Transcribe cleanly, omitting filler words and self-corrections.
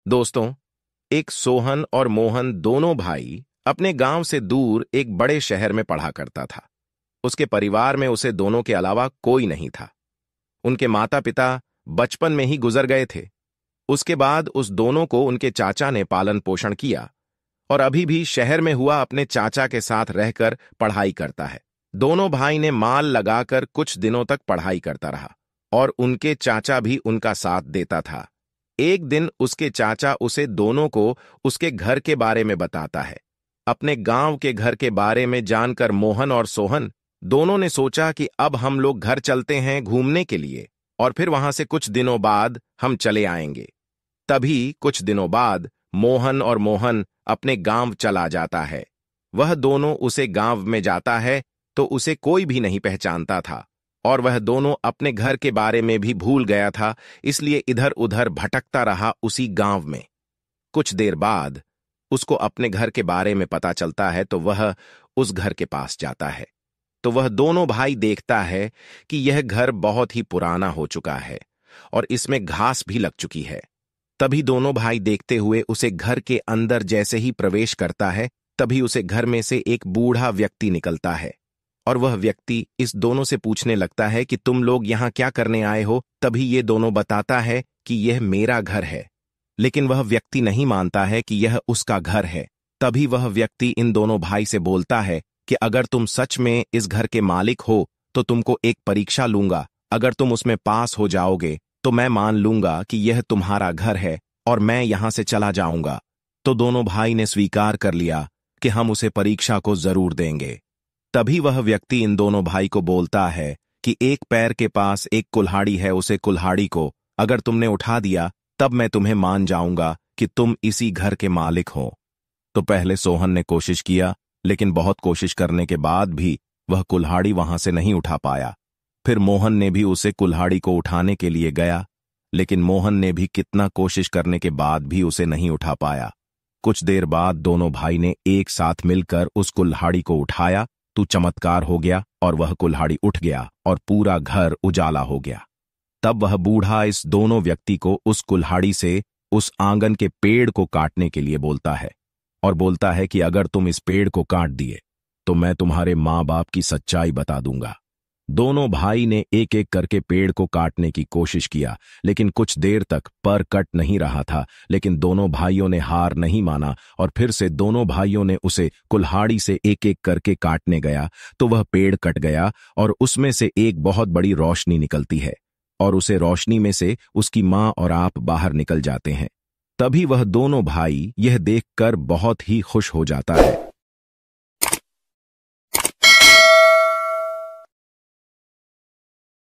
दोस्तों, एक सोहन और मोहन दोनों भाई अपने गांव से दूर एक बड़े शहर में पढ़ा करता था। उसके परिवार में उसे दोनों के अलावा कोई नहीं था। उनके माता पिता बचपन में ही गुजर गए थे। उसके बाद उस दोनों को उनके चाचा ने पालन पोषण किया और अभी भी शहर में हुआ अपने चाचा के साथ रहकर पढ़ाई करता है। दोनों भाई ने माल लगाकर कुछ दिनों तक पढ़ाई करता रहा और उनके चाचा भी उनका साथ देता था। एक दिन उसके चाचा उसे दोनों को उसके घर के बारे में बताता है। अपने गांव के घर के बारे में जानकर मोहन और सोहन दोनों ने सोचा कि अब हम लोग घर चलते हैं घूमने के लिए और फिर वहां से कुछ दिनों बाद हम चले आएंगे। तभी कुछ दिनों बाद मोहन अपने गांव चला जाता है। वह दोनों उसे गांव में जाता है तो उसे कोई भी नहीं पहचानता था और वह दोनों अपने घर के बारे में भी भूल गया था, इसलिए इधर उधर भटकता रहा उसी गांव में। कुछ देर बाद उसको अपने घर के बारे में पता चलता है तो वह उस घर के पास जाता है तो वह दोनों भाई देखता है कि यह घर बहुत ही पुराना हो चुका है और इसमें घास भी लग चुकी है। तभी दोनों भाई देखते हुए उसे घर के अंदर जैसे ही प्रवेश करता है तभी उसे घर में से एक बूढ़ा व्यक्ति निकलता है और वह व्यक्ति इस दोनों से पूछने लगता है कि तुम लोग यहाँ क्या करने आए हो। तभी ये दोनों बताता है कि यह मेरा घर है, लेकिन वह व्यक्ति नहीं मानता है कि यह उसका घर है। तभी वह व्यक्ति इन दोनों भाई से बोलता है कि अगर तुम सच में इस घर के मालिक हो तो तुमको एक परीक्षा लूंगा। अगर तुम उसमें पास हो जाओगे तो मैं मान लूंगा कि यह तुम्हारा घर है और मैं यहां से चला जाऊंगा। तो दोनों भाई ने स्वीकार कर लिया कि हम उसे परीक्षा को जरूर देंगे। तभी वह व्यक्ति इन दोनों भाई को बोलता है कि एक पैर के पास एक कुल्हाड़ी है, उसे कुल्हाड़ी को अगर तुमने उठा दिया तब मैं तुम्हें मान जाऊंगा कि तुम इसी घर के मालिक हो। तो पहले सोहन ने कोशिश किया, लेकिन बहुत कोशिश करने के बाद भी वह कुल्हाड़ी वहां से नहीं उठा पाया। फिर मोहन ने भी उसे कुल्हाड़ी को उठाने के लिए गया, लेकिन मोहन ने भी कितना कोशिश करने के बाद भी उसे नहीं उठा पाया। कुछ देर बाद दोनों भाई ने एक साथ मिलकर उस कुल्हाड़ी को उठाया तो चमत्कार हो गया और वह कुल्हाड़ी उठ गया और पूरा घर उजाला हो गया। तब वह बूढ़ा इस दोनों व्यक्ति को उस कुल्हाड़ी से उस आंगन के पेड़ को काटने के लिए बोलता है और बोलता है कि अगर तुम इस पेड़ को काट दिए तो मैं तुम्हारे माँ बाप की सच्चाई बता दूंगा। दोनों भाई ने एक एक करके पेड़ को काटने की कोशिश किया, लेकिन कुछ देर तक पर कट नहीं रहा था। लेकिन दोनों भाइयों ने हार नहीं माना और फिर से दोनों भाइयों ने उसे कुल्हाड़ी से एक एक करके काटने गया तो वह पेड़ कट गया और उसमें से एक बहुत बड़ी रोशनी निकलती है और उसे रोशनी में से उसकी माँ और आप बाहर निकल जाते हैं। तभी वह दोनों भाई यह देखकर बहुत ही खुश हो जाता है